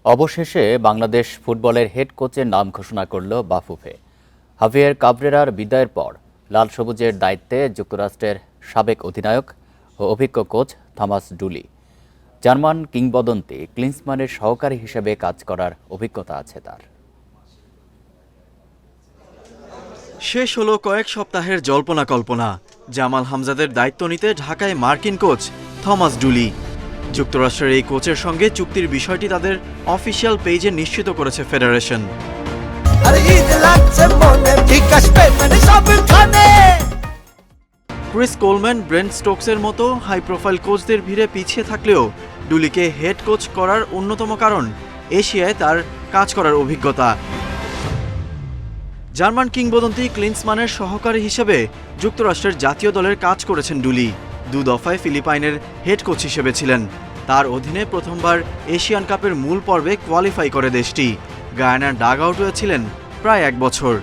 অবশেষে বাংলাদেশ ফুটবলের হেড কোচের নাম ঘোষণা করল বাফুফে। হাভিয়ের কাবরেরার বিদায়ের পর লাল সবুজের দায়িত্বে যুক্তরাষ্ট্রের সাবেক অধিনায়ক ও অভিজ্ঞ কোচ থমাস ডুলি। জার্মান কিংবদন্তি ক্লিন্সমানের সহকারী হিসেবে কাজ করার অভিজ্ঞতা আছে তার। শেষ হলো কয়েক সপ্তাহের জল্পনা কল্পনা। জামাল হামজাদের দায়িত্ব নিতে ঢাকায় মার্কিন কোচ থমাস ডুলি। যুক্তরাষ্ট্রের এই কোচের সঙ্গে চুক্তির বিষয়টি তাদের অফিসিয়াল পেজে নিশ্চিত করেছে ফেডারেশন। ক্রিস কোলম্যান, ব্রেন্ট স্টোকসের মতো হাই প্রোফাইল কোচদের ভিড়ে পিছিয়ে থাকলেও ডুলিকে হেড কোচ করার অন্যতম কারণ এশিয়ায় তার কাজ করার অভিজ্ঞতা। জার্মান কিংবদন্তি ক্লিন্সমানের সহকারী হিসেবে যুক্তরাষ্ট্রের জাতীয় দলের কাজ করেছেন ডুলি। 2 দফায় ফিলিপাইনের হেড কোচ হিসেবে ছিলেন। তার অধীনে প্রথমবার এশিয়ান কাপের মূল পর্বে কোয়ালিফাই করে দেশটি। গায়ানার ডাগ আউটে ছিলেন প্রায় 1 বছর।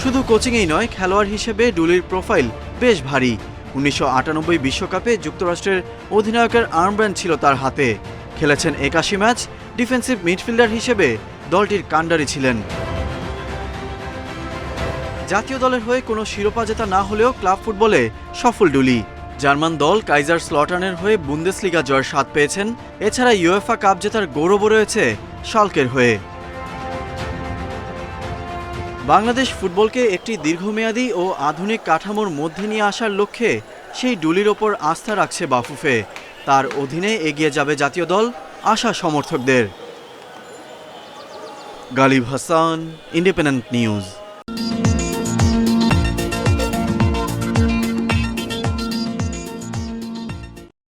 শুধু কোচিংয়েই নয়, খেলোয়াড় হিসেবে ডুলির প্রোফাইল বেশ ভারী। 1998 বিশ্বকাপে যুক্তরাষ্ট্রের অধিনায়কের আর্মব্যান্ড ছিল তার হাতে। খেলেছেন 81 ম্যাচ। ডিফেন্সিভ মিডফিল্ডার হিসেবে দলটির কাণ্ডারি ছিলেন। জাতীয় দলের হয়ে কোনো শিরোপা জেতা না হলেও ক্লাব ফুটবলে সফল ডুলি। জার্মান দল কাইজারস্লটার্নের হয়ে বুন্দেসলিগা জয়ের স্বাদ পেয়েছেন। এছাড়া ইউএফা কাপ জেতার গৌরবও রয়েছে শালকের হয়ে। বাংলাদেশ ফুটবলকে একটি দীর্ঘমেয়াদী ও আধুনিক কাঠামোর মধ্যে নিয়ে আসার লক্ষ্যে সেই ডুলির ওপর আস্থা রাখছে বাফুফে। তার অধীনে এগিয়ে যাবে জাতীয় দল, আশা সমর্থকদের। Galib Hasan, Independent news.